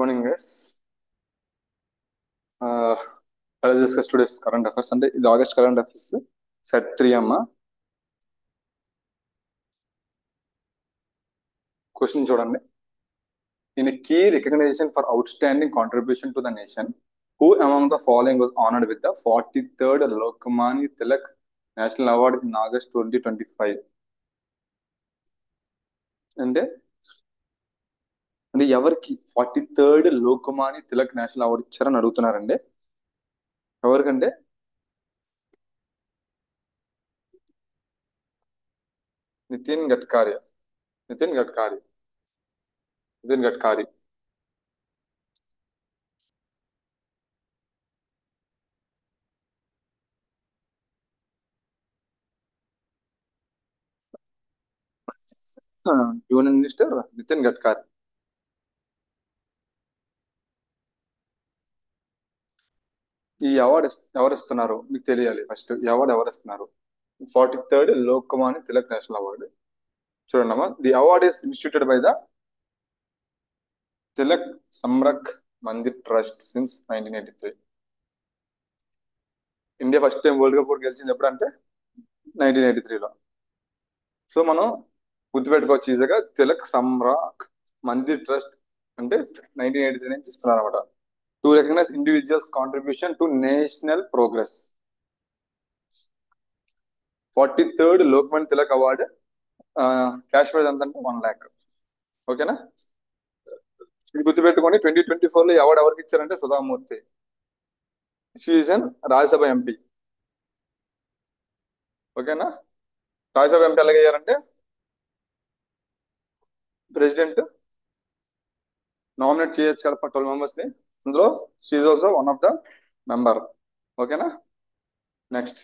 Morning, guys. Let's discuss today's current affairs. అంటే ఇది August current affairs set 3 అమ్మ. Question చూడండి. In a key recognition for outstanding contribution to the nation, who among the following was honored with the 43rd Lokmanya Tilak National Award in August 2025? అంటే అంటే ఎవరికి 43rd Lokmanya Tilak national award ఇచ్చారని అడుగుతున్నారండి. ఎవరికంటే Nitin Gadkari. Nitin Gadkari. Nitin Gadkari. Union minister Nitin Gadkari. ఈ award ఎవరు ఇస్తున్నారు మీకు తెలియాలి. ఫస్ట్ ఈ అవార్డు ఎవరు ఇస్తున్నారు? 43rd Lokmanya Tilak national award. చూడండి అమ్మా, the award is instituted by the Tilak Smarak Mandir trust since 1983. India first time world cup గెలిచింది ఎప్పుడంటే 1983లో. సో మనం గుర్తుపెట్టుకోవచ్చు ఈజీగా, తిలక్ సమ్రాక్ మందిర్ ట్రస్ట్ అంటే 1983 నుంచి ఇస్తున్నారు అనమాట. To recognise individuals contribution to national progress. 43rd Lokmanya Tilak award cash prize ఎంత అంటే 1 lakh. ఓకేనా? ఇది గుర్తుపెట్టుకొని 2024లో అవార్డు ఎవరికి ఇచ్చారంటే సుధామూర్తి. షీజన్ రాజ్యసభ ఎంపీ. ఓకేనా? రాజ్యసభ ఎంపీ ఎలాగయ్యారంటే ప్రెసిడెంట్ నామినేట్ చేయొచ్చు కదా 12 మెంబర్స్ ని. అందులో she's also one of the member. ఓకేనా? Next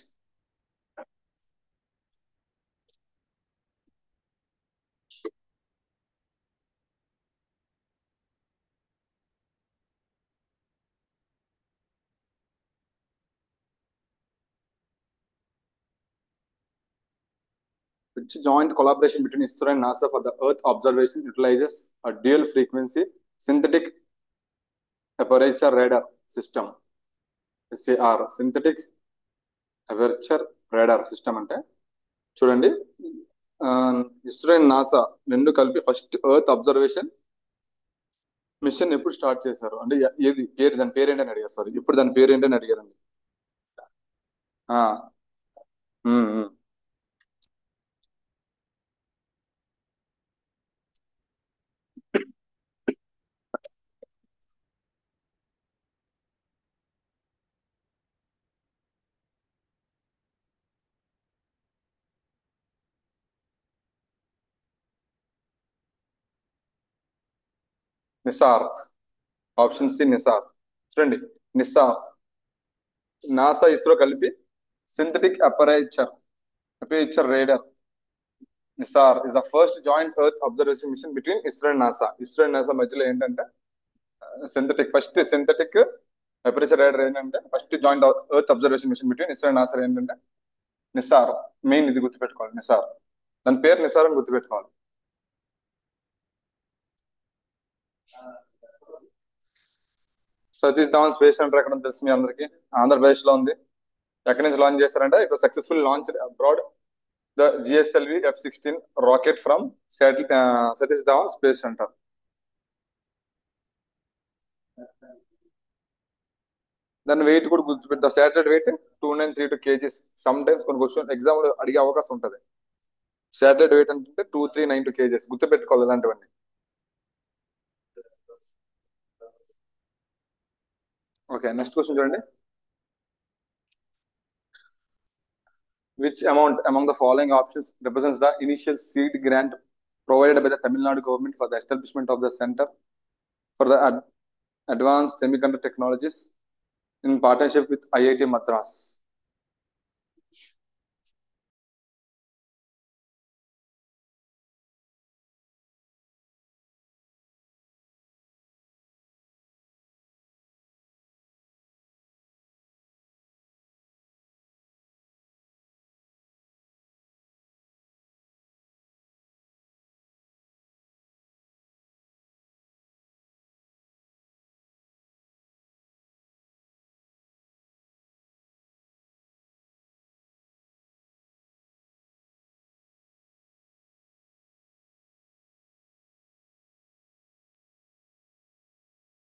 which joint collaboration between ISRO and NASA for the Earth observation utilizes a dual frequency synthetic aperture radar system. SAR synthetic aperture radar system అంటే చూడండి, ISRO and NASA రెండు కలిపి first earth observation machine ఎప్పుడు start చేశారు అంటే ఏది పేరు, దాని పేరు ఏంటని అడిగారు. సారీ, ఇప్పుడు దాని పేరు ఏంటని అడిగారండి. Um, um. NISAR. Option C NISAR. చూడండి, నిసార్ నాసా ఇస్రో కలిపి synthetic aperture radar NISAR is the first joint earth observation mission between ISRO and NASA. ISRO and NASA మధ్యలో ఏంటంటే సింథటిక్ అపరేచర్ రేడర్ ఏంటంటే first joint earth observation mission between ISRO and NASA ఏంటంటే NISAR. Main ఇది గుర్తుపెట్టుకోవాలి, నిసార్. దాని పేరు నిసార్ అని గుర్తుపెట్టుకోవాలి. సతీష్ ధావన్ స్పేస్ సెంటర్ ఎక్కడ తెలుసు మీ అందరికి? ఆంధ్రప్రదేశ్ లో ఉంది. ఎక్కడి నుంచి లాంచ్ చేస్తారంటే ఇప్పుడు successful launch abroad the GSLV F-16 rocket from Satish Dhawan space centre. దాని వెయిట్ కూడా గుర్తుపెట్టారు. Satellite weight 2932 kgs. Some times కొన్ని క్వశ్చన్ ఎగ్జామ్ లో అడిగే అవకాశం ఉంటుంది. శాటిలైట్ వెయిట్ అంటే 2392 kgs. గుర్తుపెట్టుకోవాలి ఇలాంటివన్నీ. ఓకే, నెక్స్ట్ క్వశ్చన్ చూడండి. Which amount among the following options represents the initial seed grant provided by the Tamil Nadu government for the establishment of the Center for the Advanced Semiconductor Technologies in partnership with IIT Madras?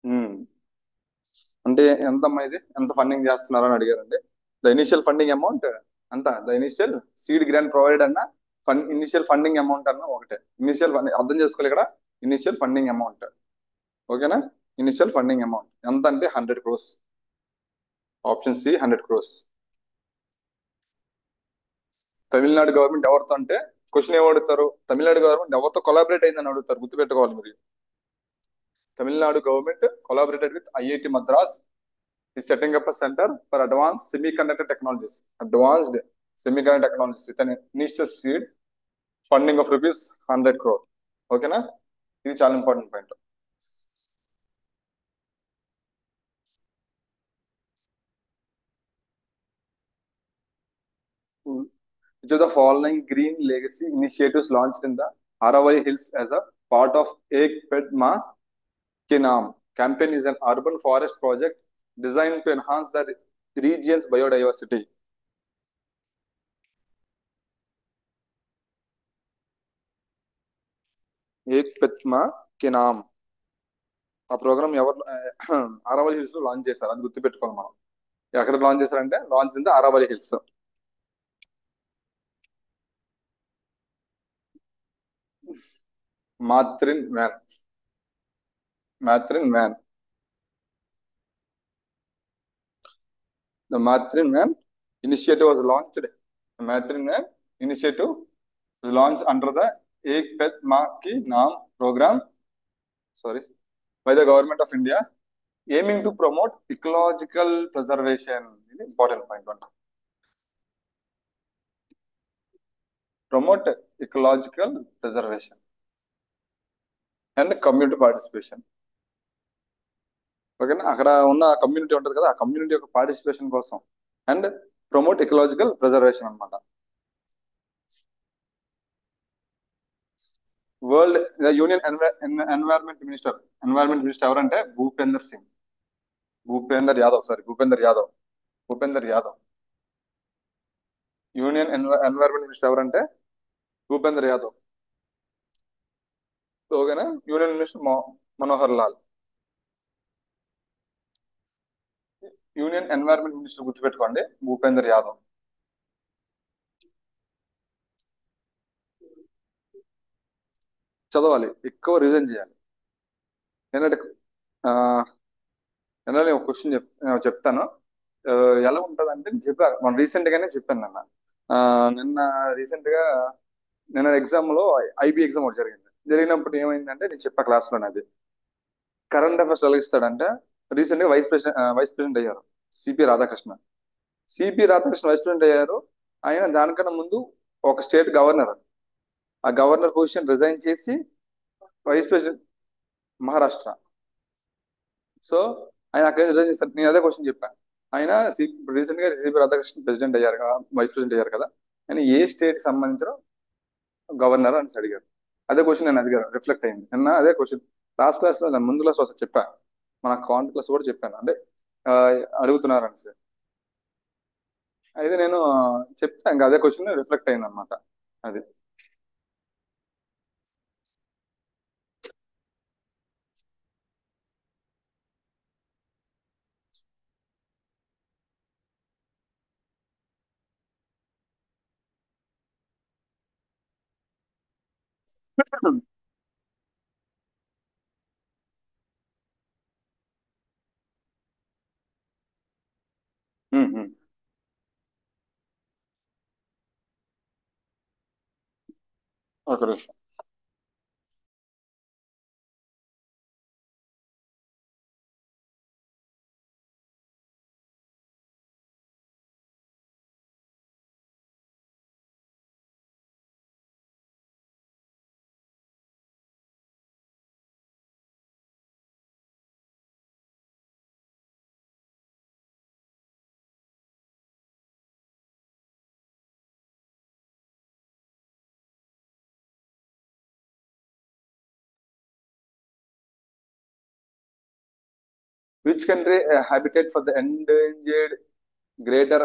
Um. అంటే ఎంత అమ్మా ఇది, ఎంత funding చేస్తున్నారు అని అడిగారండి. The initial funding amount అంత, the initial seed grant provide అన్న, ఇనిషియల్ ఫండింగ్ అమౌంట్ అన్న ఒకటే. ఇనిషియల్ అర్థం చేసుకోవాలి ఇక్కడ, ఇనిషియల్ ఫండింగ్ అమౌంట్. ఓకేనా? ఇనిషియల్ ఫండింగ్ అమౌంట్ ఎంత అంటే 100 crores. Option C 100 crores. Tamil Nadu government ఎవరితో అంటే, క్వశ్చన్ ఏం అడుగుతారు, తమిళనాడు గవర్నమెంట్ ఎవరితో కొలాబరేట్ అయిందని అడుగుతారు, గుర్తుపెట్టుకోవాలి మీరు. Tamil Nadu government collaborated with IIT Madras is setting up a center for advanced semiconductor technologies. Advanced semiconductor technologies with an initial seed funding of rupees 100 crore. ఓకేనా? ఇది చాలా important point. Which of the following green legacy initiatives launched in the Aravalli Hills as a part of Ek Ped Ma Ke Naam campaign is an urban forest project designed to enhance the region's biodiversity. Ek Ped Ma Ke Naam ఆ programme ఎవరు Aravalli hills లో launch చేశారు, అది గుర్తుపెట్టుకోవాలి మనం. ఎక్కడ launch చేశారంటే, launch in the Aravalli hills. Matri Van. Matri Van. The Matri Van initiative was launched. The Maitrin Van initiative was launched under the Ek Ped Ma Ki Naam program, sorry, by the government of India, aiming to promote ecological preservation. This is important point one. Promote ecological preservation and community participation. ఓకేనా? అక్కడ ఉన్న community ఉంటుంది కదా, ఆ community యొక్క participation కోసం and promote ecological preservation అనమాట. World union environment minister ఎవరంటే Bhupender Singh. Bhupender Yadav. Union environment minister ఎవరంటే భూపేందర్ యాదవ్. ఓకేనా? Union minister Manohar Lal. Union environment minister గుర్తుపెట్టుకోండి, భూపేందర్ యాదవ్. చదవాలి, ఎక్కువ రివిజన్ చేయాలి. ఏంటంటే నేను ఒక క్వశ్చన్ చెప్తాను. ఎలా ఉంటుంది అంటే, మనం రీసెంట్ గానే చెప్పాను నిన్న రీసెంట్ గా నిన్న ఎగ్జామ్ లో ఐబీ ఎగ్జామ్ ఒకటి జరిగినప్పుడు ఏమైందంటే, నేను చెప్పా క్లాస్ లో, అది కరెంట్ అఫైర్స్ ఎలా ఇస్తాడంటే, రీసెంట్ గా వైస్ ప్రెసిడెంట్ అయ్యారు సిపి రాధాకృష్ణ. వైస్ ప్రెసిడెంట్ అయ్యారు. ఆయన దానికన్నా ముందు ఒక స్టేట్ గవర్నర్, ఆ గవర్నర్ పొజిషన్ రిజైన్ చేసి వైస్ ప్రెసిడెంట్ మహారాష్ట్ర. సో ఆయన అక్కడ రిజైన్ చేస్తారు. నేను అదే క్వశ్చన్ చెప్పాను. ఆయన రీసెంట్ గా సిపి రాధాకృష్ణ ప్రెసిడెంట్ అయ్యారు కదా, వైస్ ప్రెసిడెంట్ అయ్యారు కదా, ఆయన ఏ స్టేట్ కి సంబంధించిన గవర్నర్ అని అడిగారు. అదే క్వశ్చన్ నేను అడిగారు, రిఫ్లెక్ట్ అయింది నిన్న. అదే క్వశ్చన్ లాస్ట్ క్లాస్ లో, దాని ముందు క్లాస్ ఒకసారి చెప్పాను, మన కాంట్ క్లాస్ కూడా చెప్పాను, అంటే అడుగుతున్నారు అని సార్. అయితే నేను చెప్తా, ఇంకా అదే క్వశ్చన్ రిఫ్లెక్ట్ అయింది అనమాట. అది ఒక నిమిషం. Which country habitat for the endangered greater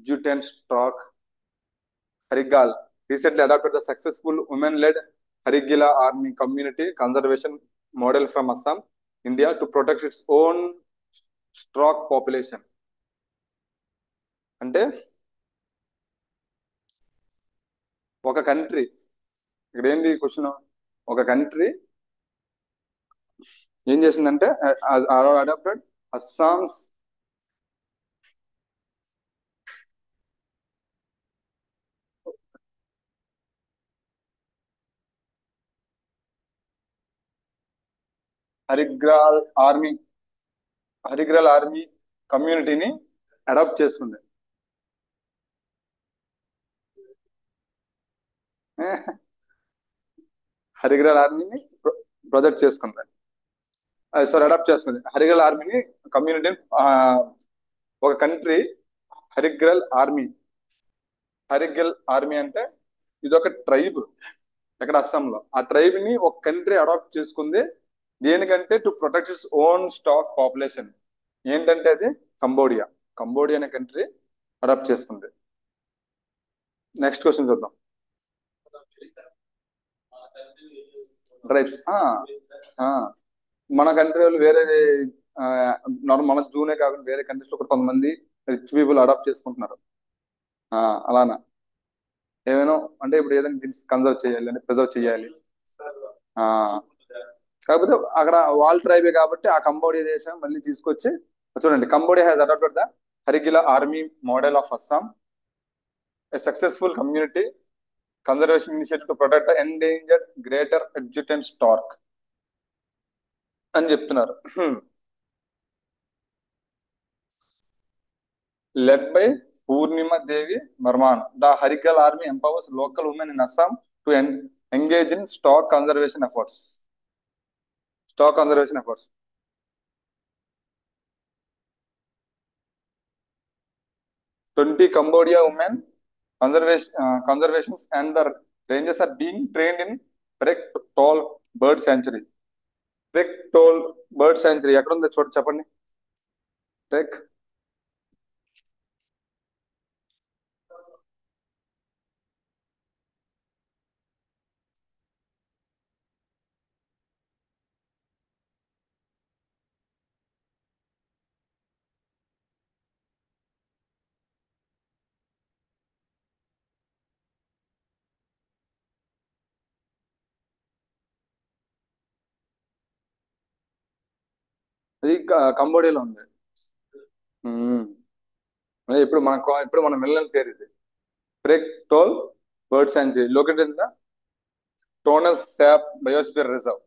Juten stork Harigal recently adopted the successful women-led Harigila Army community conservation model from Assam? India to protect its own stork population. అంటే ఒక country, ఇక్కడ ఏంటి question, ఒక country ఏం చేసిందంటే adapted Assam's హరిగ్రాల్ army కమ్యూనిటీని adapt చేసుకుంది. హరిగ్రాల్ ఆర్మీని project చేసుకుంది, సారీ అడాప్ట్ చేసుకుంది. హరిగ్రాల్ ఆర్మీని కమ్యూనిటీని ఒక కంట్రీ హరిగ్రాల్ ఆర్మీ అంటే ఇదొక ట్రైబ్ ఎక్కడ అస్సాంలో. ఆ ట్రైబ్ ని ఒక కంట్రీ అడాప్ట్ చేసుకుంది. దేనికంటే to protect its own stork population. ఏంటంటే అది కంబోడియా అనే కంట్రీ అడాప్ట్ చేసుకుంది. నెక్స్ట్ క్వశ్చన్ చూద్దాం. ట్రైబ్స్ మన కంట్రీ వాళ్ళు వేరే మన జూనే కాకుండా వేరే కంట్రీస్ లో కూడా కొంతమంది రిచ్ పీపుల్ అడాప్ట్ చేసుకుంటున్నారు. అలానా ఏమైనా అంటే ఇప్పుడు ఏదైనా దీన్ని కన్సర్వ్ చేయాలి అంటే ప్రిజర్వ్ చేయాలి. ఆ కాకపోతే అక్కడ వాళ్ళ ట్రైబే కాబట్టి ఆ కంబోడియా దేశం మళ్ళీ తీసుకొచ్చి చూడండి. Cambodia has adopted the Hargila army model of Assam, a successful community conservation initiative to protect the endangered greater adjutant stork అని చెప్తున్నారు. Led by Purnima Devi Barman, the Hargila army empowers local women in Assam to engage in stork conservation efforts. 20 Cambodia women conservations and the rangers are being trained in Prek Tol Bird Sanctuary. Prek Tol Bird Sanctuary ఎక్కడ ఉందో చూడ చెప్పండి. Prek అది కంబోడియాలో ఉంది. ఇప్పుడు మనం వెళ్ళిన పేరు ఇది. Prek Tol Bird Sanctuary located in the Tonal Sap Biosphere Reserve.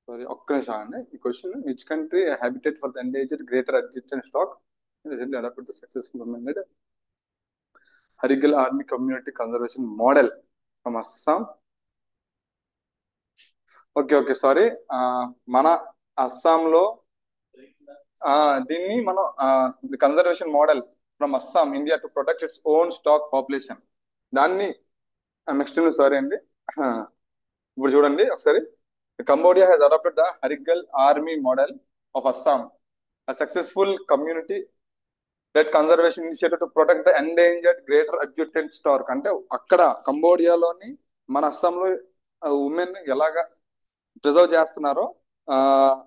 Sorry ఒక్క నిమిషం అండి. ఈ question which country habitat for the endangered greater adjutant stork recently adopted the successful amended Harigal Army Community Conservation Model from Assam. Okay sorry, మన అస్సాంలో దీన్ని మనం conservation model from Assam India to protect its own stork population, దాన్ని next sorry అండి. ఇప్పుడు చూడండి ఒకసారి. Cambodia has adopted the Hargila army model of Assam, a successful community led conservation initiative to protect the endangered greater adjutant stork. అంటే అక్కడ కంబోడియాలోని మన అస్సాంలో women ఎలాగా ప్రిజర్వ్ చేస్తున్నారో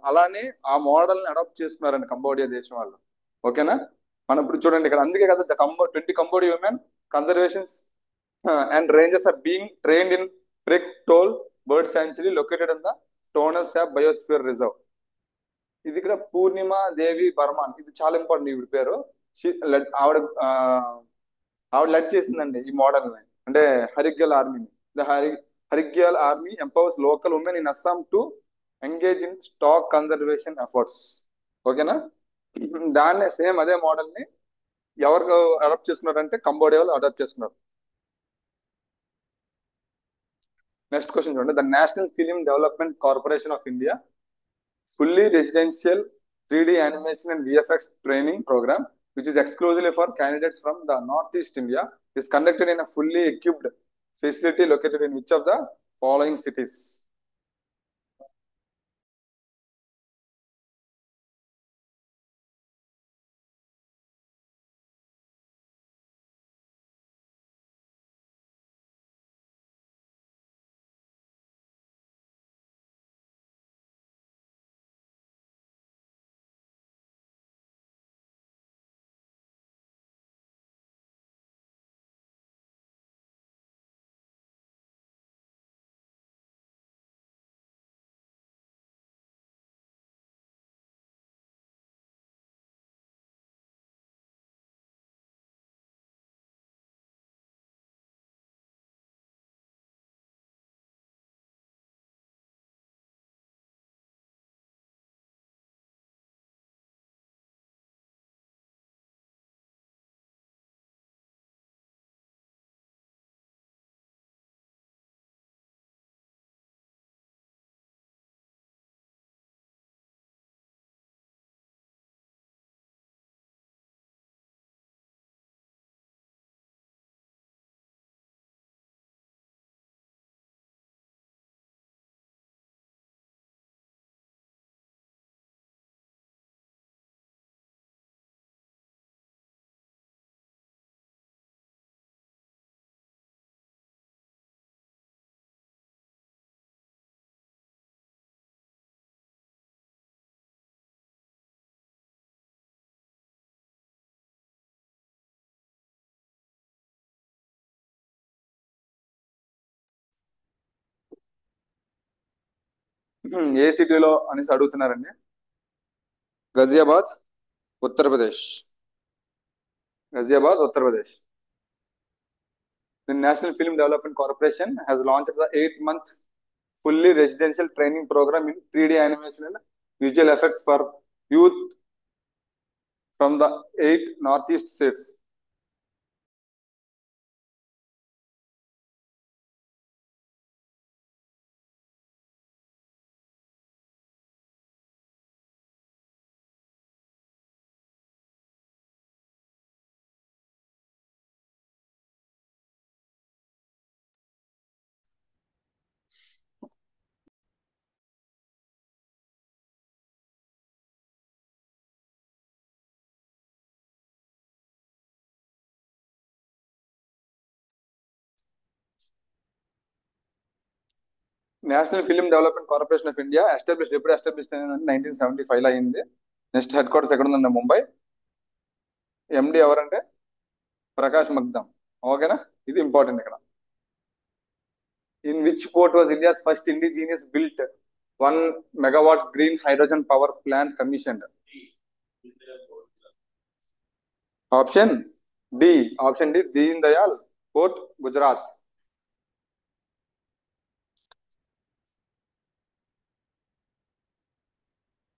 అలానే ఆ మోడల్ ని అడాప్ట్ చేసుకున్నారండి కంబోడియా దేశం వాళ్ళు. ఓకేనా, మనం ఇప్పుడు చూడండి ఇక్కడ అందుకే కదా 20 Cambodia women conservationists and rangers are being trained in Prek Toal bird sanctuary located in the Tonle Sap biosphere reserve. ఇది ఇక్కడ పూర్ణిమ దేవి బర్మాన్, ఇది చాలా ఇంపార్టెంట్. ఈవిడ పేరు ఆవిడ లెడ్ చేసిందండి ఈ మోడల్ ని, అంటే హరిగ్యల్ ఆర్మీని. The Hargila army empowers local women in Assam to engage in stork conservation efforts. ఓకేనా, దాన్నే సేమ్ అదే మోడల్ ని ఎవరు అడాప్ట్ చేసుకున్నారంటే కంబోడియా వాళ్ళు అడాప్ట్ చేసుకున్నారు. నెక్స్ట్ క్వశ్చన్ చూడండి. The national film development corporation of India fully residential 3D animation and VFX training program, which is exclusively for candidates from the Northeast India, is conducted in a fully equipped facility located in which of the following cities? ఏ సిటీలో అనేసి అడుగుతున్నారండి. Ghaziabad, Uttar Pradesh. Ghaziabad, Uttar Pradesh. The National Film Development Corporation has launched the 8-month fully residential training program in 3D animation and visual effects for youth from the 8 northeast states. National film development corporation of India ఎప్పుడు establish అయింది? 1975 లో అయింది. Next head quarters ఎక్కడ ఉందండి? ముంబై. ఎండి ఎవరంటే ప్రకాష్ మగ్దమ్. ఓకేనా, ఇది important ఇక్కడ. In which port was India's first indigenous built 1 megawatt green hydrogen power plant commissioned? Option D. Deen Dayal port, Gujarat.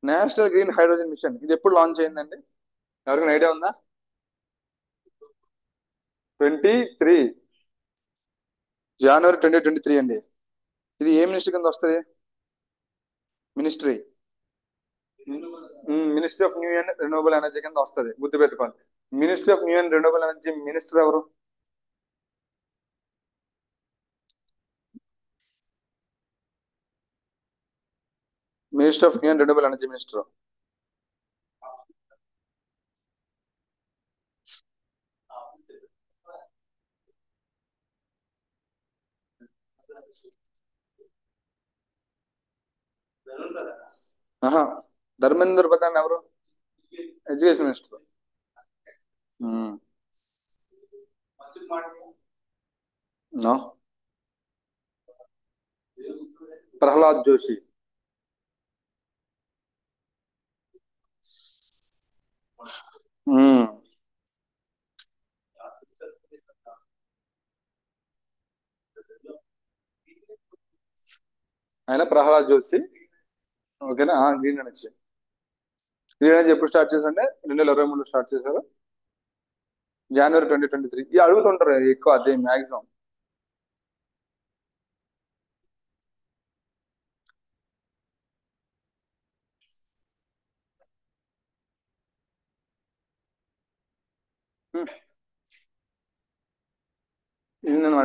National green hydrogen mission ఇది ఎప్పుడు లాంచ్ అయిందండి? ఎవరికైనా ఐడియా ఉందా? 23 జనవరి 2023 అండి. ఇది ఏ మినిస్ట్రీ కింద వస్తుంది? Ministry ministry of new and renewable energy కింద వస్తుంది, గుర్తుపెట్టుకోండి. Ministry of new and renewable energy minister ఎవరు? Minister of new and renewable energy minister. ఆహా, ధర్మేంద్ర ప్రధాన్ ఎవరు? Education minister. No. Pralhad Joshi. Hmm. ఆయన ప్రహ్లాద్ జోషి. ఓకేనా, గ్రీన్ ఎనర్జీ. గ్రీన్ ఎనర్జీ ఎప్పుడు స్టార్ట్ చేశారంటే 2023 స్టార్ట్ చేశారు, జనవరి 2023. ఇది అడుగుతుంటారు ఎక్కువ, అదే మ్యాక్సిమం. ఇది నేను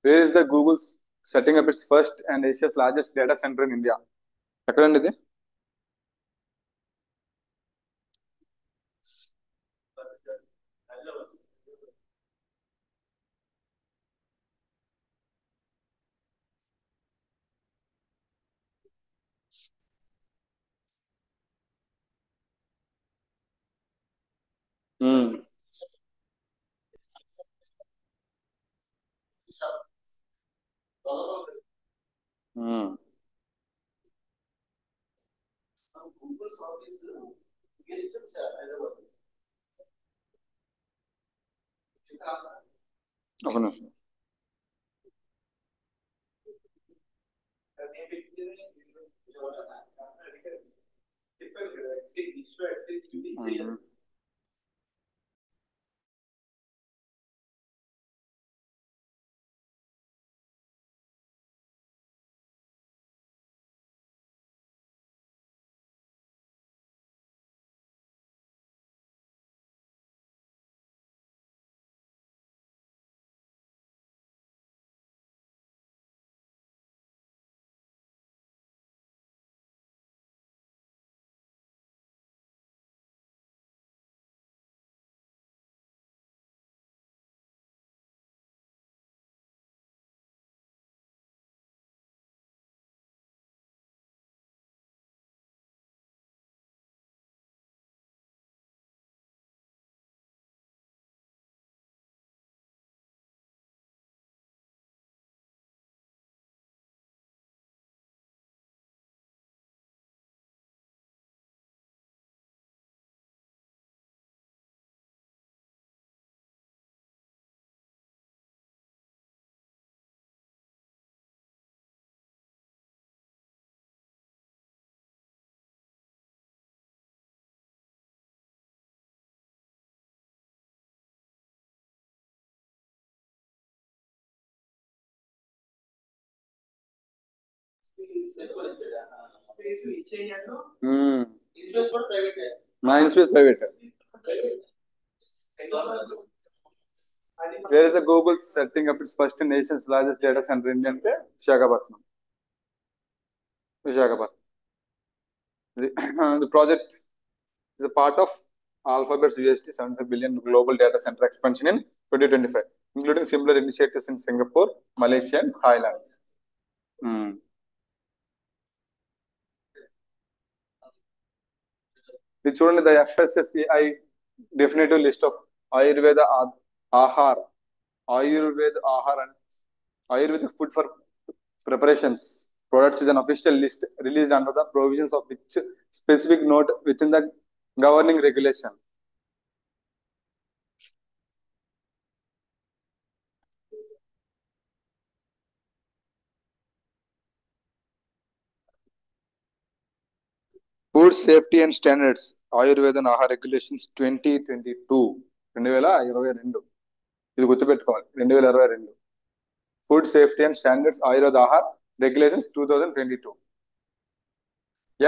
where is the Google setting up it's first and Asia's largest data centre in India? ఎక్కడండి ఇది? మ్మ్. మ్మ్. ఒక నిమిషం. మా IN-SPACe private. Where is the Google setting up its first nation's largest data center in అంటే Visakhapatnam. Visakhapatnam. The project is a part of Alphabet's $75 billion global data center expansion in 2025, including similar initiatives in Singapore, Malaysia, and Thailand. ఇది చూడండి, the FSSAI definitive list of Ayurveda Ahar, and Ayurvedic food for preparations products is an official list released under the provisions of which specific note within the governing regulation. Food Safety and Standards Ayurveda and Ahar Regulations 2022 2022 ఇది గుర్తుపెట్టుకోవాలి. 2022 Food Safety and Standards Ayurveda Ahar Regulations 2022.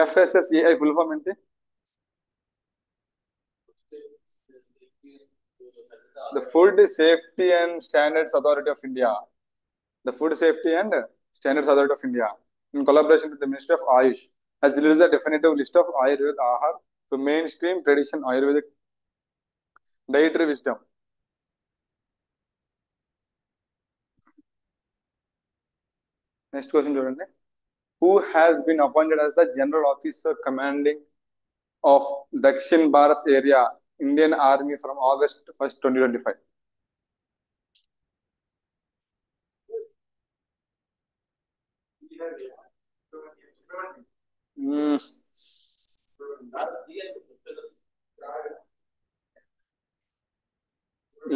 FSSAI full form ఏంటి? The Food Safety and Standards Authority of India. The Food Safety and Standards Authority of India, in collaboration with the Ministry of Ayush, has released a definitive list of Ayurveda Ahar to mainstream tradition Ayurvedic dietary wisdom. Next question చూడండి. Who has been appointed as the General Officer Commanding of Dakshin Bharat Area Indian Army from August 1st, 2025?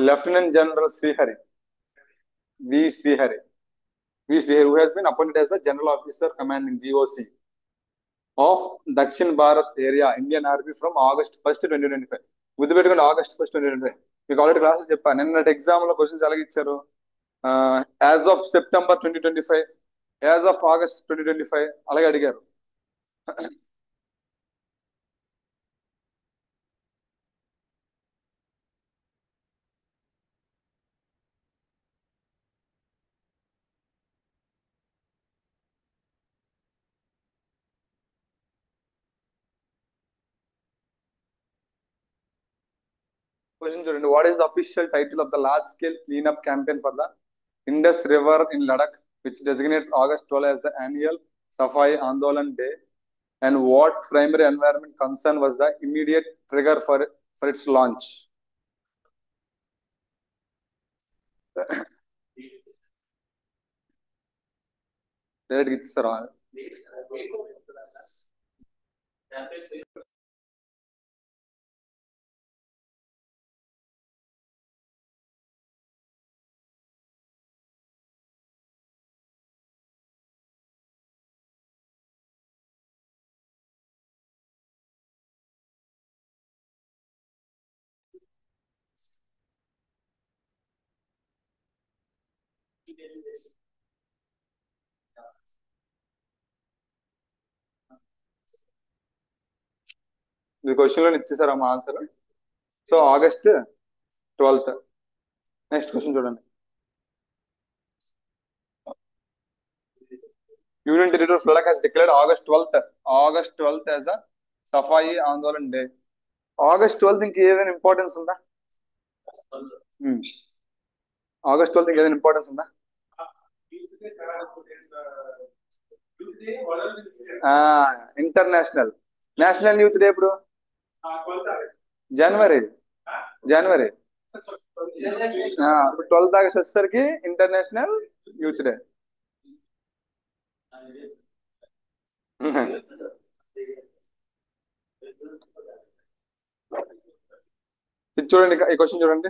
Lieutenant General Srihari. V. Srihari. Who has been appointed as the General Officer Commanding GOC of Dakshin Bharat Area Indian Army from August 1st, 2025. గుర్తుపెట్టుకోండి, August 1st, 2025. మీకు already class చెప్పాను. నిన్నటి exam లో questions ఎలాగ ఇచ్చారు? As of September 2025, as of August 2025 అలాగే అడిగారు. Question చూడండి. What is the official title of the large scale cleanup campaign for the Indus River in Ladakh, which designates August 12 as the annual Safai Andolan Day? And what primary environment concern was the immediate trigger for its launch? Direct ఇచ్చారా? ఇది question లో ఇచ్చేసారా మా answer. So August 12th. Next question చూడండి. Union territory of Ladakh has declared August 12th as a Safai Andolan day. August 12th ఇంక ఏదైనా importance ఉందా? August 12th ఇంక ఏదైనా ఇంపార్టెన్స్ ఉందా? ఇంటర్నేషనల్. నేషనల్ యూత్ డే ఎప్పుడు? జనవరి. 12th August వచ్చేసరికి ఇంటర్నేషనల్ యూత్ డే. ఇది చూడండి, ఈ క్వశ్చన్ చూడండి.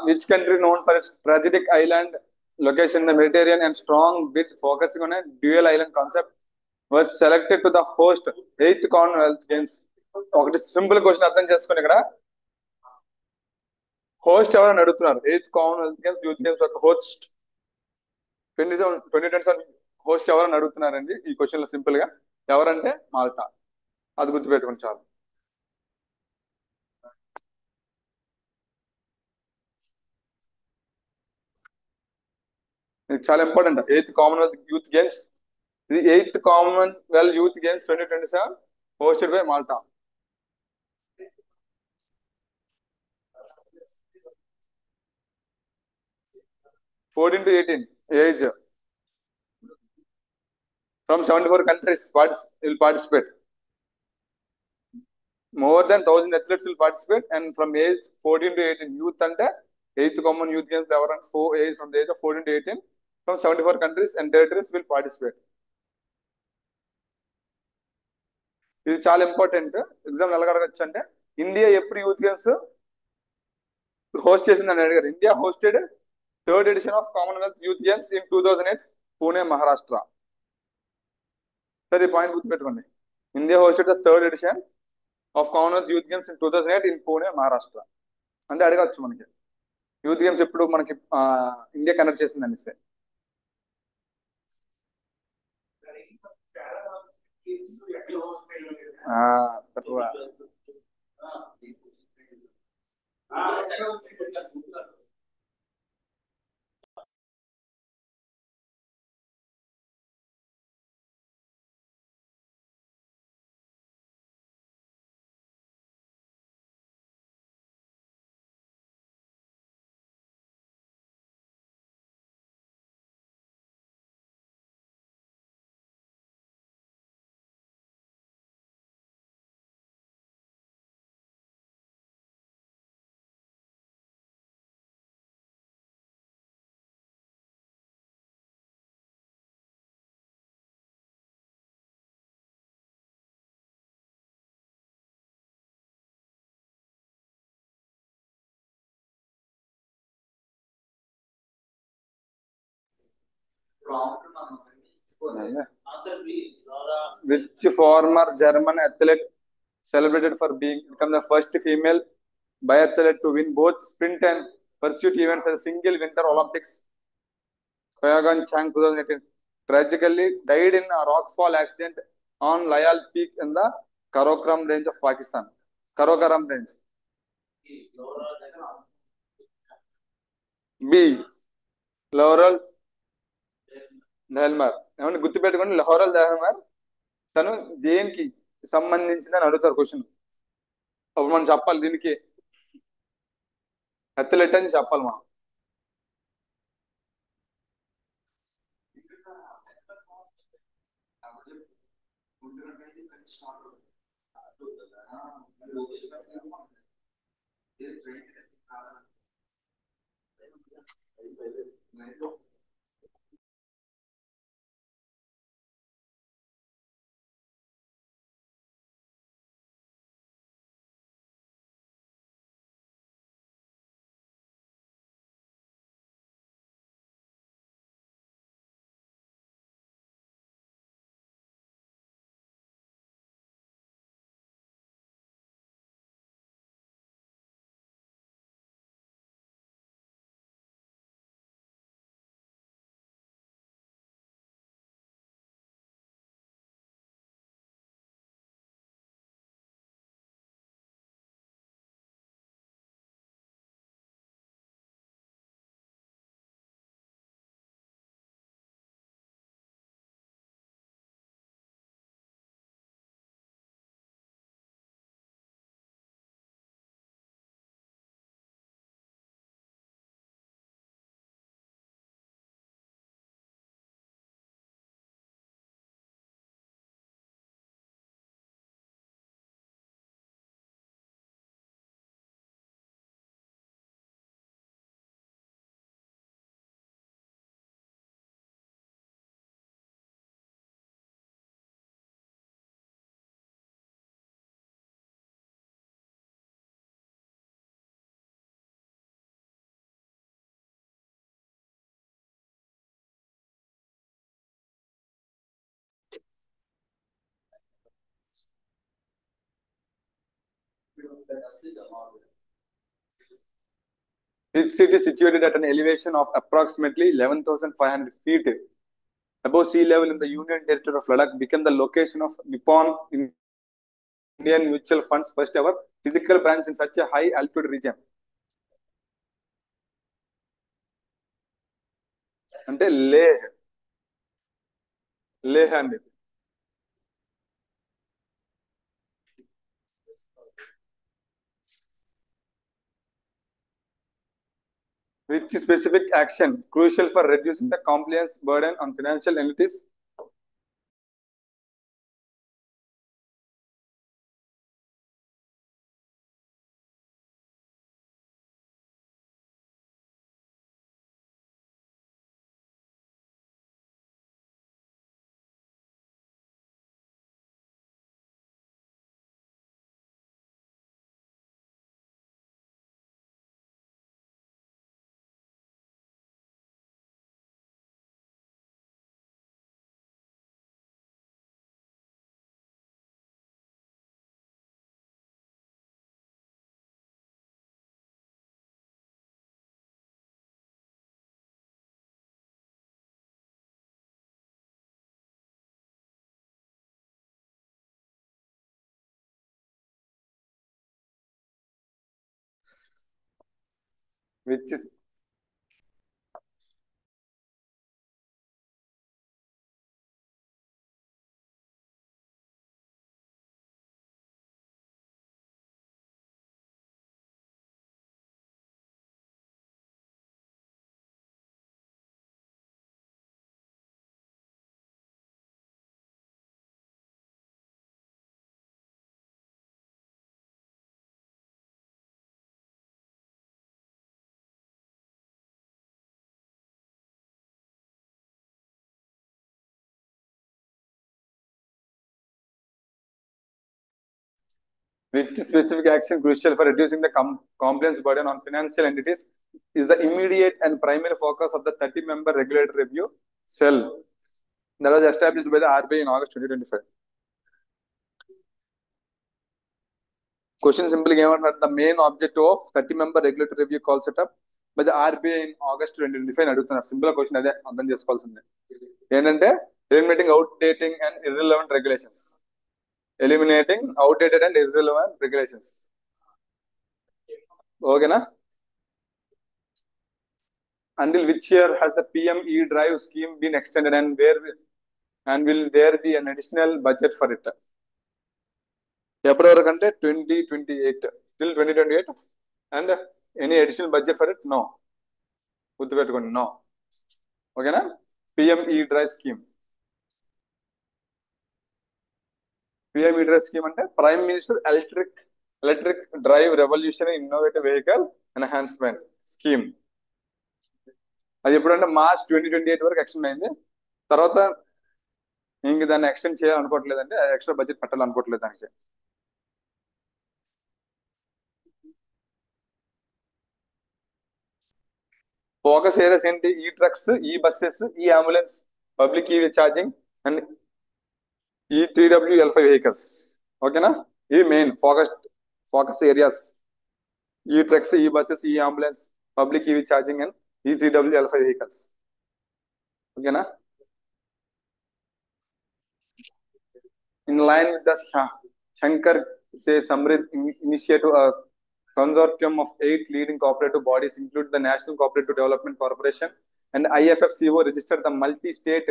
Which country known for its tragic island location in the Mediterranean and strong bid focusing on a dual island concept was selected to the host 8th Commonwealth Games? ఒకటి simple question అర్థం చేసుకుని, ఇక్కడ host ఎవరైనా అడుగుతున్నారు. 8th Commonwealth Games youth games యొక్క host 2027 host ఎవరైనా అడుగుతున్నారండి ఈ క్వశ్చన్ లో. సింపుల్ గా ఎవరంటే మాల్టా. అది గుర్తుపెట్టుకుని చాలు. ఇది చాలా important. 8th Commonwealth Youth Games. ఇది 8th Commonwealth Youth Games 2027 hosted by Malta. (14 to 18) age. From 74 countries will participate. More than 1,000 athletes will participate, and from age 14 to 18. Youth అంటే 8th Commonwealth Youth Games ఎవరంటే from the age of 14 to 18 from 74 countries and territories will participate. ఇది చాలా important. Exam ఎలా అడగచ్చు అంటే, India ఎప్పుడు youth games host చేసిందని అడిగారు. India hosted 3rd edition of Commonwealth Youth Games in 2008 Pune, Maharashtra. సరే, ఈ పాయింట్ గుర్తుపెట్టుకోండి. India hosted the 3rd edition of Commonwealth Youth Games in 2008 in Pune, Maharashtra. అంటే అడగచ్చు మనకి యూత్ గేమ్స్ ఎప్పుడు మనకి ఇండియా కండక్ట్ చేసింది అనేసి. Which former German athlete celebrated for become the first female biathlete to win both sprint and pursued events as single Winter Olympics. Pyeongchang Chang 2018 tragically died in a rockfall accident on Lyall Peak in the Karakoram range of Pakistan. Karakoram range. B. Laurel Dhalmar. ఏమంటే గుర్తుపెట్టుకోండి, లహోరల్ దహల్మర్ తను దేనికి సంబంధించిందని అడుగుతారు question. అప్పుడు మనం చెప్పాలి, దీనికి athlete అని చెప్పాలి మనం. This city is situated at an elevation of approximately 11,500 feet above sea level in the Union Territory of Ladakh, became the location of Nippon Indian Mutual Fund's first ever physical branch in such a high altitude region. అంటే లేహ్ అండి. Which specific action crucial for reducing the compliance burden on financial entities? Which is which specific action crucial for reducing the compliance burden on financial entities is the immediate and primary focus of the 30-member regulatory review cell that was established by the RBI in August 2025. Question simply given at the main objective of 30-member regulatory review call setup by the RBI in August 2025 అడుగుతున్నారు. Simple question, అదే అర్థం చేసుకోవాల్సిందే. ఏంటంటే eliminating out dating and irrelevant regulations. Eliminating outdated and irrelevant regulations. ఓకేనా? Until which year has the PM E-Drive scheme been extended, and will there be an additional budget for it? ఎప్పటి వరకు అంటే 2028, till 2028, and any additional budget for it? No. గుర్తుపెట్టుకోండి, no. ఓకేనా? PM ఈ drive scheme. PM ఈ drive scheme అంటే prime minister electric drive revolution innovative vehicle enhancement scheme. అది ఎప్పుడంటే మార్చ్ 2028 వరకు ఎక్స్టెండ్ అయింది. తర్వాత ఇంక దాన్ని ఎక్స్టెండ్ చేయాలనుకోవట్లేదంటే ఎక్స్ట్రా బడ్జెట్ పెట్టాలనుకోవట్లేదు దానికి. ఫోకస్ ఏరియాస్ ఏంటి? ఈ ట్రక్స్, ఈ బస్సెస్, ఈ ambulance, public EV charging and ఈ 3WL5 వెహికల్స్. ఓకేనా? ఇవి మెయిన్ ఫోకస్ ఏరియాస్. ఈ ట్రక్స్, ఈ బస్సెస్, ఈ ambulance, public EV charging and ఈ 3WL5 వెహికల్స్. ఓకేనా? In line with the Shankar say Samrid initiative, a consortium of 8 leading cooperative bodies, include the National Cooperative Development Corporation and IFFCO, registered the multi-state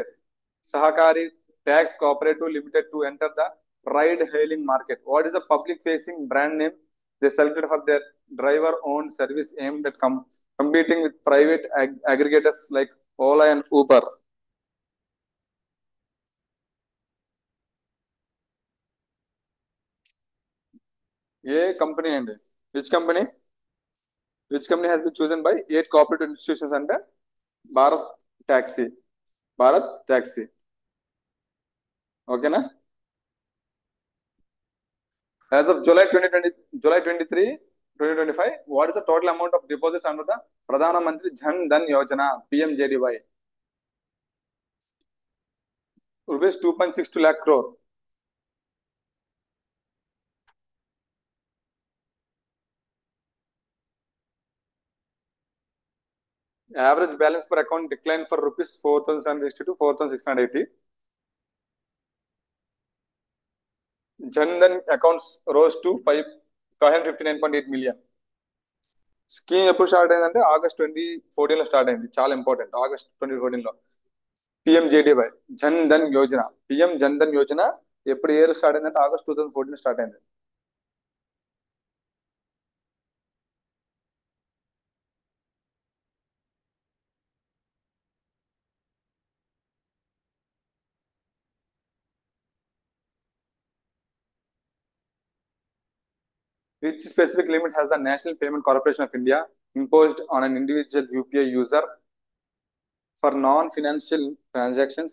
Sahakari Tax Cooperative Limited to enter the ride-hailing market. What is the public-facing brand name they selected for their driver-owned service aimed at competing with private aggregators like Ola and Uber? ఏ company అండి? Which company has been chosen by 8 cooperative institutions అంటే Bharat taxi. ఓకేనా? As of July 23, 2025, what is the total amount of deposits under the Pradhana Mantri Jan Dhan Yojana PMJDY? Rupees 2.62 lakh crore. Average balance per account declined for rupees 4,760 to 4,680. Jan Dhan accounts rose to 559.8 million. Scheme ఎప్పుడు start అయిందంటే August 2014 లో start అయింది. చాలా important. August 2014 లో PMJDY Jan Dhan Yojana. PM Jan Dhan Yojana ఎప్పుడు year start అయిందంటే August 2014 start అయింది. Which specific limit has the National Payment Corporation of India imposed on an individual UPI user for non-financial transactions?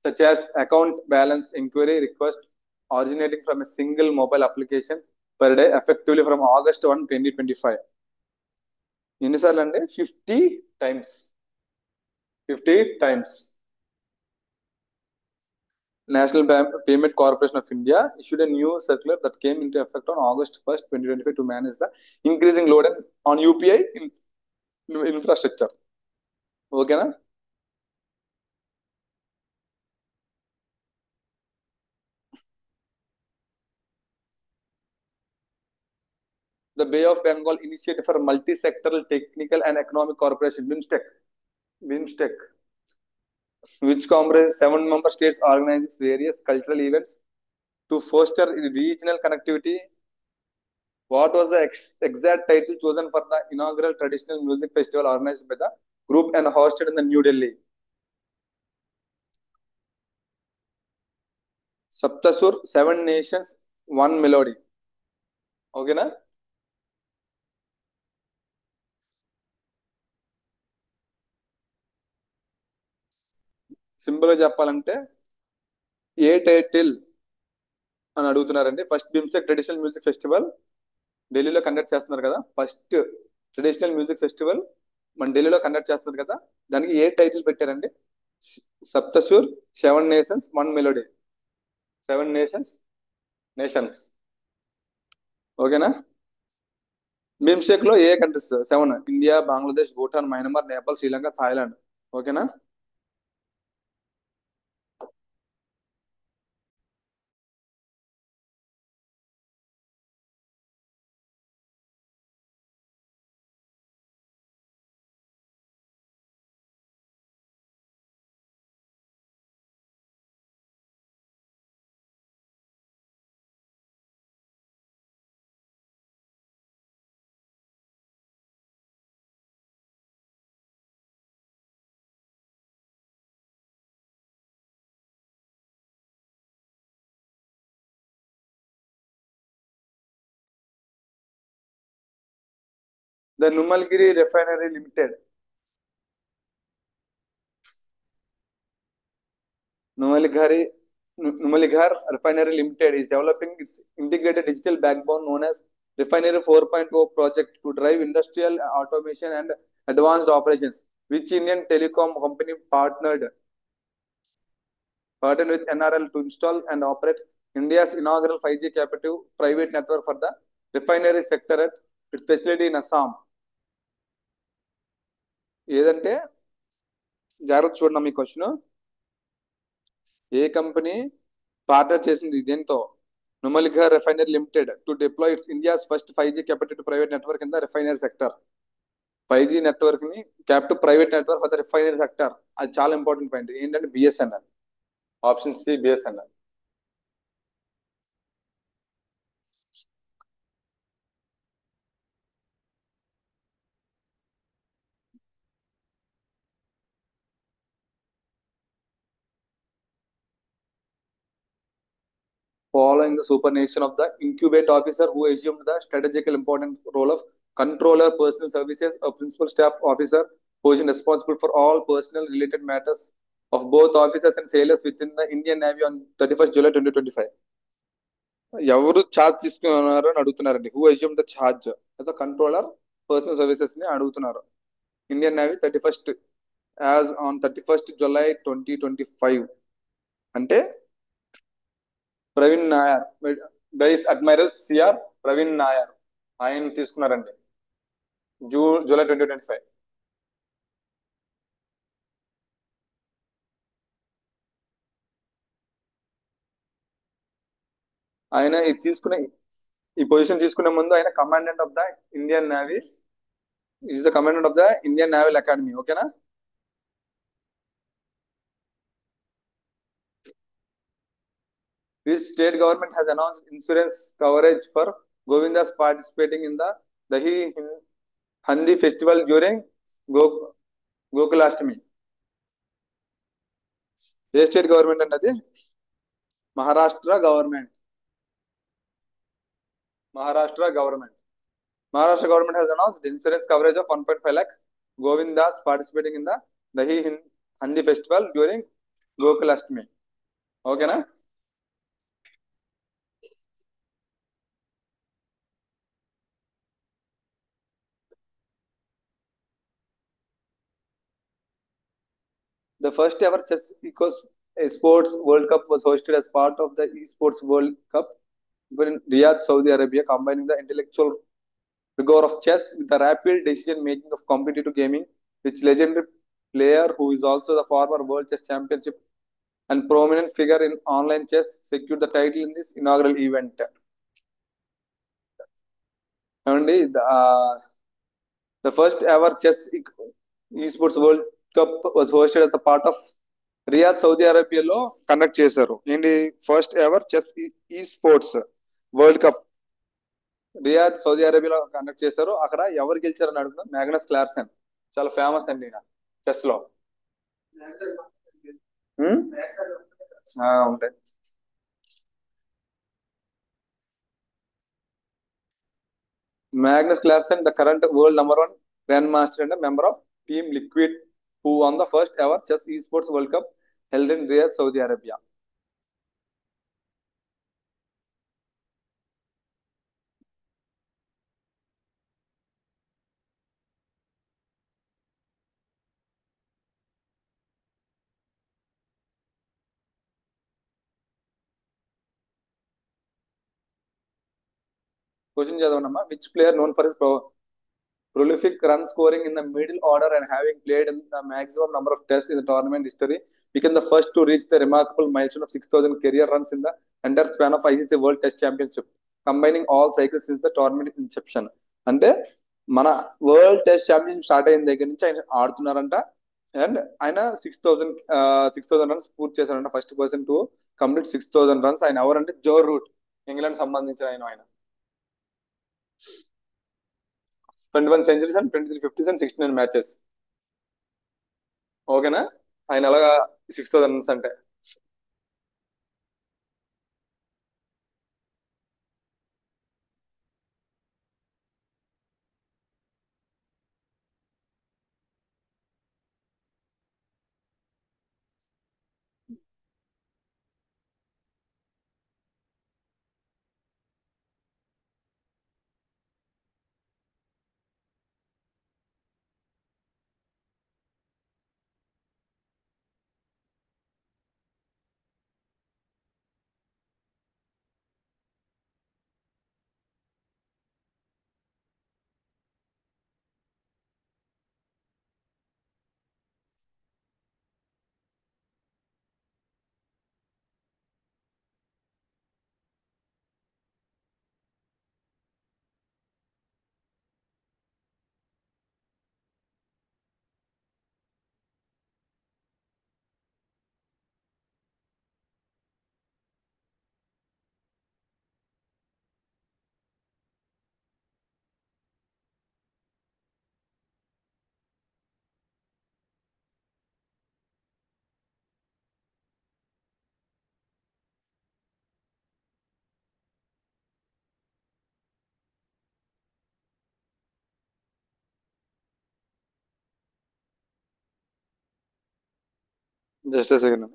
Such as account balance inquiry request originating from a single mobile application per day, effectively from August 1, 2025. ఎన్నిసార్లు అంటే 50 times. National Payment Corporation of India issued a new circular that came into effect on August 1st, 2025 to manage the increasing load on UPI infrastructure. ఓకేనా? The Bay of Bengal Initiative for Multi-Sectoral Technical and Economic Cooperation, BIMSTEC, which comprises 7 member states, organizes various cultural events to foster regional connectivity. What was the exact title chosen for the inaugural traditional music festival organized by the group and hosted in the New Delhi? Saptasur, 7 nations, 1 melody. ఓకేనా? Simple గా చెప్పాలంటే ఏ title అని అడుగుతున్నారండి. First BIMSTEC traditional music festival ఢిల్లీలో conduct చేస్తున్నారు కదా. First traditional music festival మన ఢిల్లీలో కండక్ట్ చేస్తున్నారు కదా, దానికి ఏ టైటిల్ పెట్టారండి? Saptasur, 7 nations, 1 melody. Seven nations. ఓకేనా? బిమ్స్టెక్ లో ఏ countries? Seven: India, Bangladesh, Bhutan, Myanmar, Nepal, Sri Lanka, Thailand. ఓకేనా? The Numaligarh refinery limited. Numaligarh Numaligarh Refinery Limited is developing its integrated digital backbone known as Refinery 4.0 project to drive industrial automation and advanced operations, which Indian telecom company partnered with NRL to install and operate India's inaugural 5G captive private network for the refinery sector at its facility in Assam. ఏదంటే జాగ్రత్త చూడండి మీ question. ఏ company partner చేసింది దేంతో? Numaligarh Refinery Limited to deploy its India's first 5G captive private network in the refinery sector. 5G network ని captive private network for the refinery sector. అది చాలా important point. ఏంటంటే BSNL. Option C BSNL. Following the supernation of the incubate officer who assumed the strategical important role of controller personal services, a principal staff officer position responsible for all personnel related matters of both officers and sailors within the Indian Navy on 31st July 2025. ఎవరు charge తీసుకున్నారు అని అడుగుతున్నారండి. Who assume the charge as a controller personnel services ని అడుగుతున్నారు. Indian navy 31st as on 31st July 2025 అంటే Praveen Nair, vice admiral CR Praveen Nair ఆయన తీసుకున్నారండి July 2025. ఆయన ఇది తీసుకునే ఈ పొజిషన్ తీసుకునే ముందు ఆయన commandant of the Indian navy, is the commandant of the Indian naval academy. ఓకేనా? Which state government has announced insurance coverage for Govindas participating in the Dahi Handi festival during Gokulashtami? A state government అంటే అది? Maharashtra government. Maharashtra government. Maharashtra government has announced insurance coverage of 1.5 lakh Govindas participating in the Dahi Handi festival during Gokulashtami. ఓకేనా? The first ever chess sports World Cup was hosted as part of the Esports World Cup in Riyadh, Saudi Arabia, combining the intellectual rigor of chess with the rapid decision making of competitive gaming, which legendary player who is also the former World Chess Championship and prominent figure in online chess secured the title in this inaugural event. And the first ever chess esports World Cup was hosted as a part of Riyadh Saudi అరేబియాలో conduct చేశారు. ఏంటి? First ever chess esports world cup Riyadh Saudi అరేబియాలో conduct చేశారు. అక్కడ ఎవరు గెలిచారని అడుగుతున్నా, Magnus క్లార్సన్. చాలా famous అండి ఈయన చెస్ లో. ఉంటాయి. Magnus Carlsen, the current world #1 grandmaster and a member of Team Liquid, who won the first ever chess esports World Cup held in Riyadh, Saudi Arabia. Question చదవనమ్మా. Which player known for his prolific run scoring in the middle order and having played in the maximum number of tests in the tournament history, became the first to reach the remarkable milestone of 6,000 career runs in the entire span of ICC World Test Championship, combining all cycles since the tournament inception. అంటే మన world test championship start అయిన దగ్గర నుంచి ఆయన ఆడుతున్నారంట. And ఆయన 6,000 runs పూర్తి చేశారంట. First person to complete 6,000 runs ఆయన ఎవరంటే జో రూట్, ఇంగ్లాండ్ సంబంధించిన ఆయన. 21 centuries and 23 50s and 69 matches. ఓకేనా? ఆయన అలాగా 6,000 రన్స్ అంటే just second.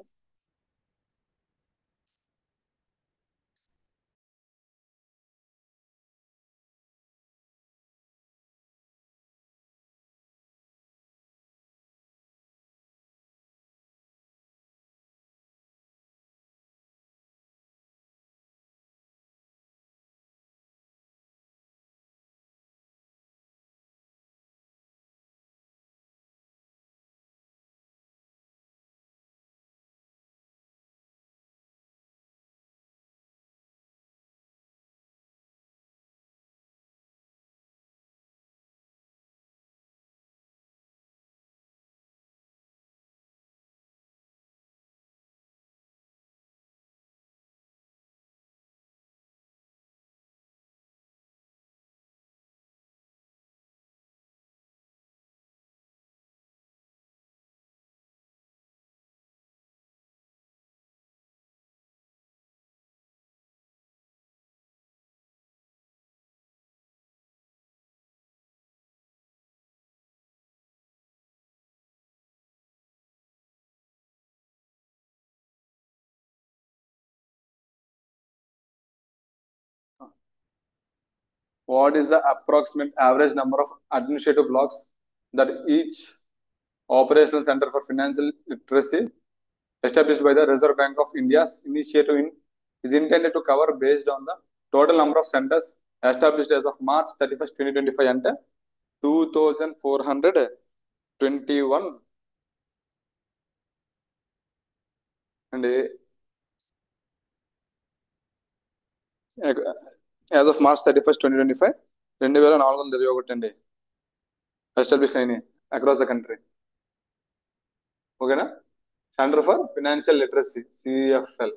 What is the approximate average number of administrative blocks that each operational center for financial literacy established by the Reserve Bank of India's initiative is intended to cover based on the total number of centers established as of March 31st, 2025 అంటే 2,421 అండి. As of March 31st, 2025 2,421 అండి establish అయినాయి across the country. ఓకేనా? Centre for financial literacy CFL.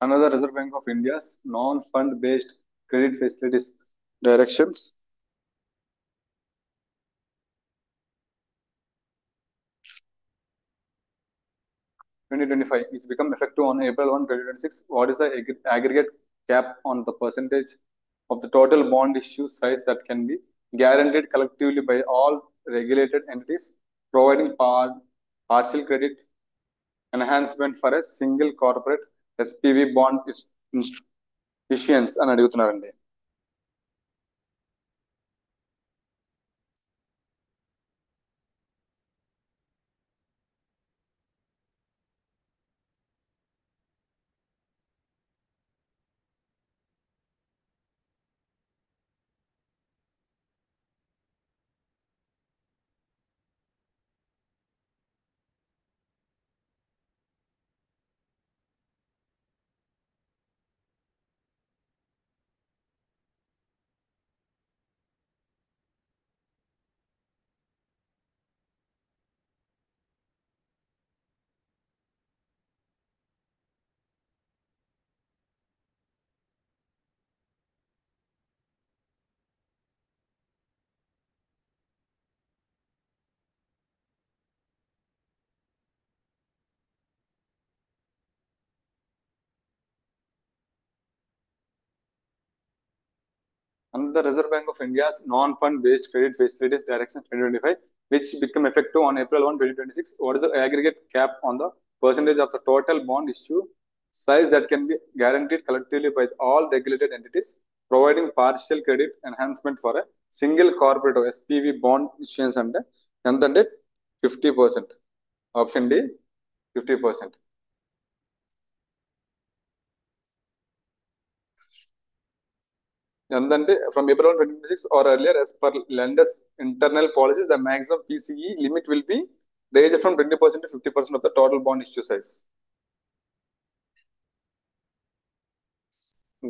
Another Reserve Bank of India's non-fund based credit facilities directions. 2025, which become effective on April 1, 2026. What is the aggregate cap on the percentage of the total bond issue size that can be guaranteed collectively by all regulated entities, providing partial credit enhancement for a single corporate SPV bond issuance అని అడుగుతున్నారండి. Under the Reserve Bank of India's non-fund based credit facilities directions 2025, which become effective on April 1, 2026, what is the aggregate cap on the percentage of the total bond issue size that can be guaranteed collectively by all regulated entities, providing partial credit enhancement for a single corporate SPV bond issuance అంటే ఎంత అంటే 50%. Option D 50%. ఎంతంటే from April 1, 2026 or earlier as per lenders internal policies, the maximum PCE limit will be raised from 20% to 50% of the total bond issue size.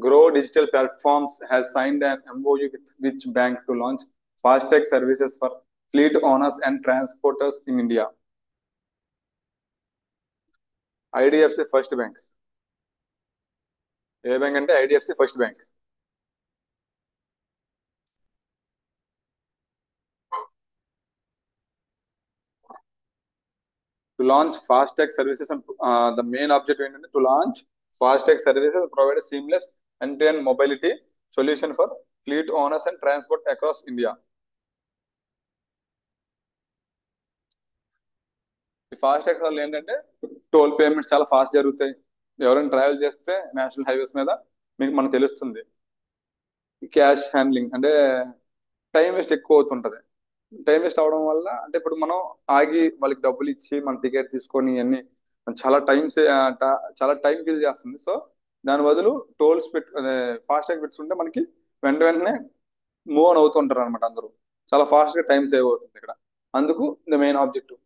Grow Digital Platforms has signed an MOU with which bank to launch FASTag services for fleet owners and transporters in India? IDFC First Bank. A bank అంటే IDFC First Bank. To launch FASTag services and the main objective ఏంటంటే to launch FASTag services and provide a seamless end-to-end mobility solution for fleet owners and transport across India. ఈ ఫాస్టాగ్స్ వల్ల ఏంటంటే toll payments చాలా fast జరుగుతాయి. ఎవరైనా travel చేస్తే national highways మీద మీకు మనకు తెలుస్తుంది. క్యాష్ హ్యాండ్లింగ్ అంటే టైం వేస్ట్ ఎక్కువ అవుతుంటది. టైం వేస్ట్ అవడం వల్ల అంటే ఇప్పుడు మనం ఆగి వాళ్ళకి డబ్బులు ఇచ్చి మన టికెట్ తీసుకొని ఇవన్నీ చాలా చాలా టైం కిల్ చేస్తుంది. సో దాని బదులు టోల్స్ ఫాస్టాగ్ పెట్టుకుంటే మనకి వెంటనే మూవ్ ఆన్ అవుతుంటారు అనమాట. అందరూ చాలా ఫాస్ట్ గా టైం సేవ్ అవుతుంది ఇక్కడ. అందుకు the main objective.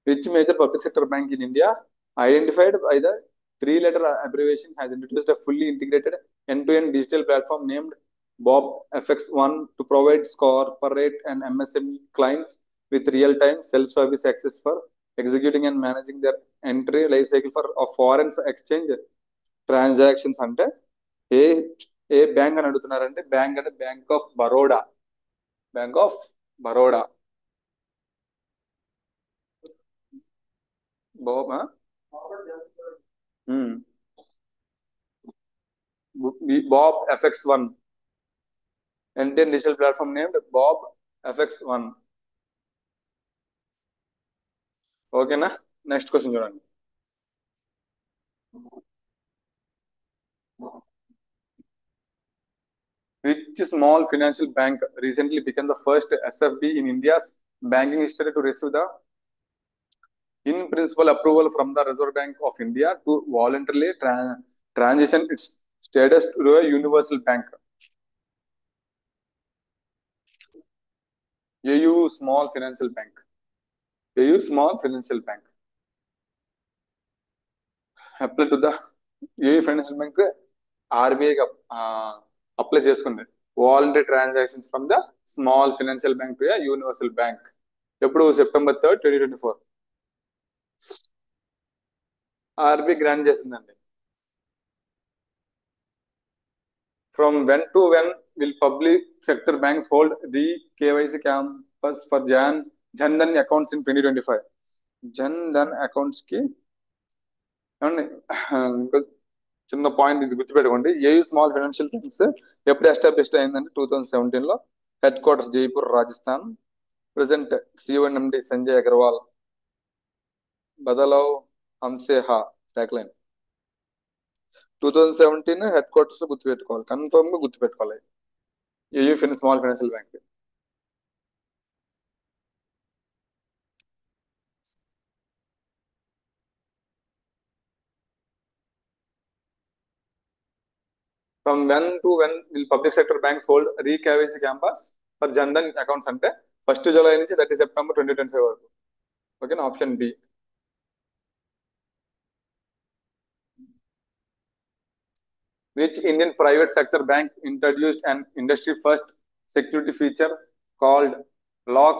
Which major public sector bank in India, identified by the three-letter abbreviation, has introduced a fully integrated end-to-end digital platform named Bob FX1 to provide corporate and MSME clients with real-time self-service access for executing and managing their entry life cycle for foreign exchange transactions? అంటే ఏ ఏ bank అని అడుగుతున్నారంటే bank అంటే bank of Baroda. Bank of Baroda. Bob FX1 Indian digital platform named Bob FX1. ఓకేనా? Next question చూడండి. Which small financial bank recently became the first SFB in India's banking history to receive the in principle approval from the Reserve Bank of India to voluntarily transition its status to a universal bank? AU Small Financial Bank. AU Small Financial Bank. Apply to the A financial bank RBI apply చేసుకుంది voluntary transactions from the small financial bank to universal bank ఎప్పుడు September 3, 2024 RBI grant చేసిందండి. From when to when will public sector banks hold re KYC campus for Jan Dhan accounts in 2025? Jan Dhan accounts కి ఏమండి, ఇంకో చిన్న point ఇది గుర్తుపెట్టుకోండి. AU small financial banks ఎప్పుడు establish అయిందంటే 2017 లో. Headquarters Jaipur, Rajasthan. Present CEO and MD Sanjay Agarwal. బదలావ్ హమ్సే హా ట్యాగ్లైన్. 2017 హెడ్ క్వార్టర్స్ గుర్తుపెట్టుకోవాలి, కన్ఫర్మ్ గా గుర్తుపెట్టుకోవాలి. AU small financial bank. From when to when will public sector banks hold re KYC campus for Jan Dhan accounts అంటే 1 జూలై నుంచి 30 సెప్టెంబర్ 2025 వరకు. ఓకేనా, option B. Which Indian private sector bank introduced an industry first security feature called Lock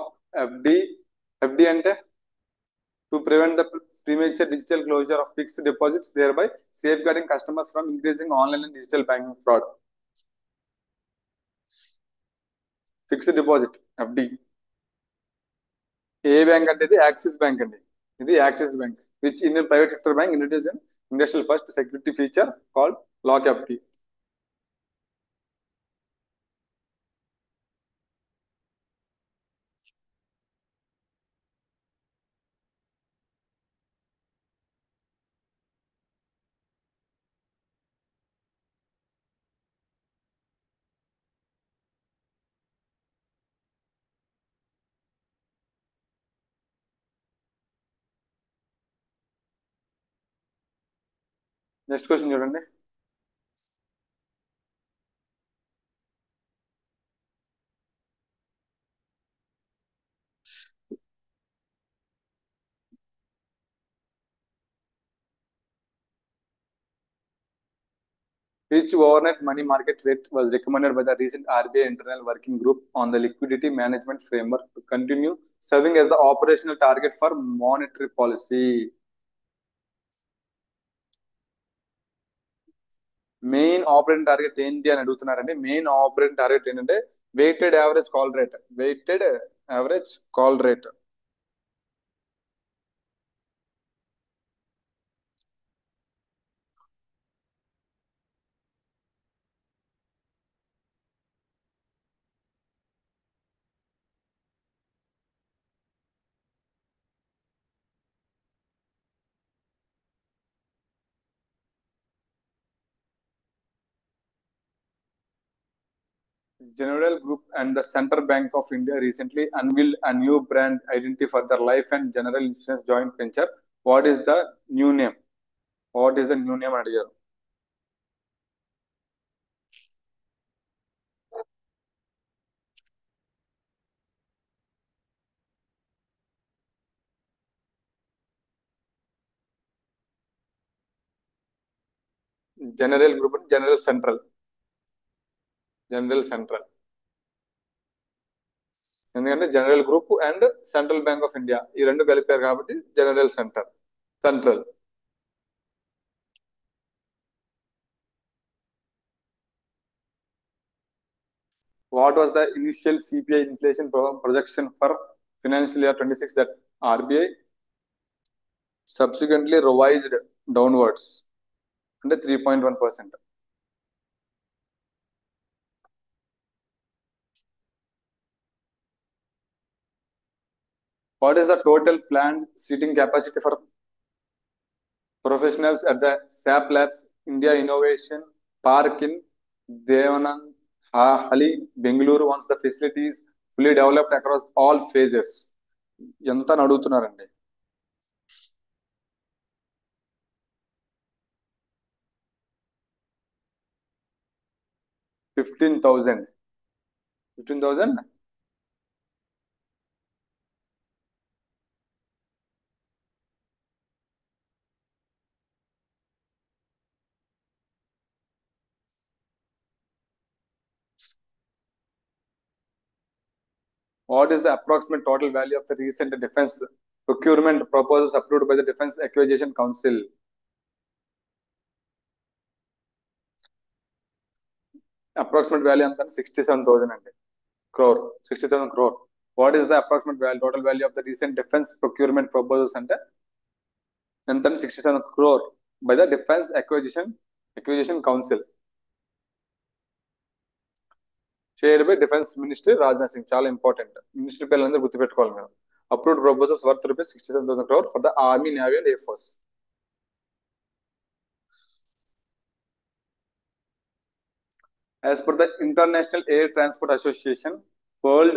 FD? FD ante to prevent the premature digital closure of fixed deposits, thereby safeguarding customers from increasing online and digital banking fraud. Fixed deposit FD. ఏ bank అంటే ఇది Axis bank అండి. ఇది Axis bank. Which Indian private sector bank introduce an industrial first security feature called lock FD? Next question చూడండి. Which overnight money market rate was recommended by the recent RBI Internal Working Group on the Liquidity Management Framework to continue serving as the operational target for monetary policy? Main operating target ఏంటి అని అడుగుతున్నారండి. Main operating target ఏంటంటే weighted average call rate. Weighted average call rate. General Group and the Central Bank of India recently unveiled a new brand identity for their life and general insurance joint venture. What is the new name? What is the new name అని అడిగారు. General group, general central. General central ఎందుకంటే general group and central bank of India ఈ రెండు కలిపారు కాబట్టి general central. What was the initial CPI inflation projection for financial year 26 that RBI subsequently revised downwards అంటే 3.1%? What is the total planned seating capacity for professionals at the SAP Labs India Innovation Park in Devanagari, Bengaluru once the facility is fully developed across all phases? ఎంత అని అడుగుతున్నారండి. 15,000. 15,000. What is the approximate total value of the recent defense procurement proposals approved by the Defense Acquisition Council? Approximate value అంతా 67,000 అండి, crore, 67 crore. What is the approximate value, total value of the recent defense procurement proposals అంటే ఎంత? 67 crore by the Defense Acquisition Council, chaired by Defense Ministry Rajnath Singh. చాలా important, ministry పేర్లు అందరూ గుర్తుపెట్టుకోవాలి మీరు. Approved proposals worth rupees 67,000 crore for the Army, Navy and Air Force. As per the International Air Transport Association, World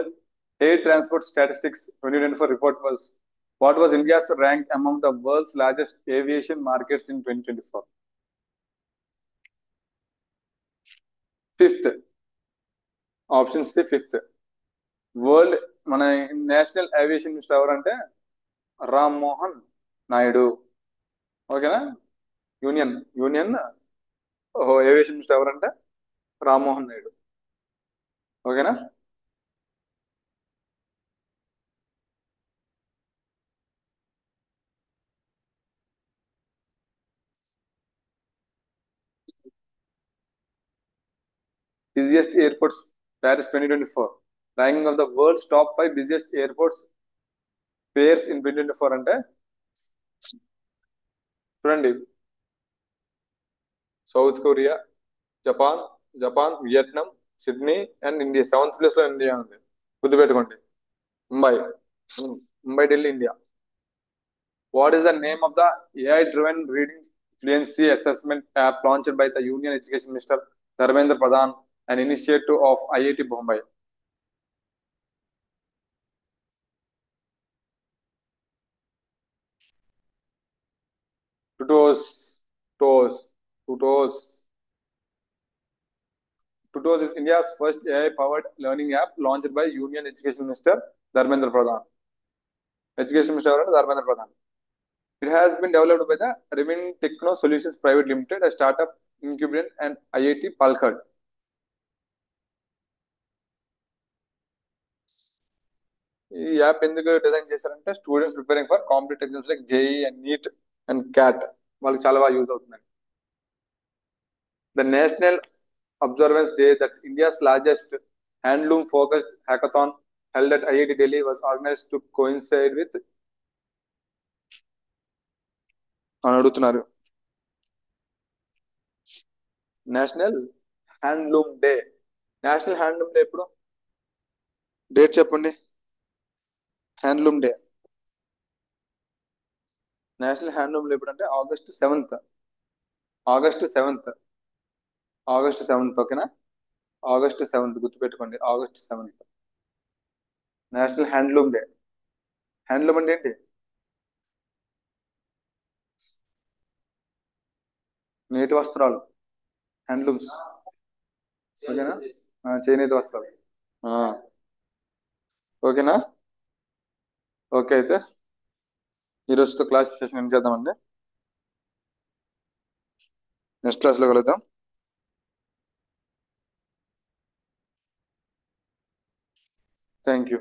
Air Transport Statistics 2024 report was, what was India's rank among the world's largest aviation markets in 2024? Fifth. Option C, fifth. World మన national aviation minister ఎవరంటే రామ్ మోహన్ నాయుడు. ఓకేనా? Union aviation minister ఎవరంటే రామ్ మోహన్ నాయుడు. ఓకేనా? busiest airports, Paris 2024. Ranking of the world's top 5 busiest airports pairs in 2024 అంటే చూడండి, south Korea, Japan, Vietnam, Sydney and India. 7th place లో India ఉంది, గుర్తుపెట్టుకోండి. Mumbai, Delhi, India. What is the name of the AI driven reading fluency assessment app launched by the Union Education Minister Dharmendra Pradhan, an initiative of IIT Bombay? Tutos is India's first AI-powered learning app launched by Union Education Minister Dharmendra Pradhan. Education Minister Dharmendra Pradhan. It has been developed by the Revin Techno Solutions Private Limited, a startup incubator, and IIT Palakkad. ఈ app ఎందుకు design చేశారంటే students preparing for competitive exams like JEE and NEET and CAT వాళ్ళకి చాలా బాగా use అవుతుందండి. The national observance day that India's largest handloom focused hackathon held at IIT Delhi was organized to coincide with అని అడుగుతున్నారు. National handloom day. National handloom day ఎప్పుడు? Date చెప్పండి. Handloom day, national handloom day ఎప్పుడు అంటే August 7th. ఓకేనా? August 7th గుర్తుపెట్టుకోండి. August 7th national handloom day. Handloom అంటే ఏంటి? నేటి వస్త్రాలు, హ్యాండ్లూమ్స్. ఓకేనా? చేనేత వస్త్రాలు. ఓకేనా? ఓకే, అయితే ఈరోజుతో క్లాస్ సెషన్ ఏం చేద్దామండి. నెక్స్ట్ క్లాస్లో కలుద్దాం. Thank you.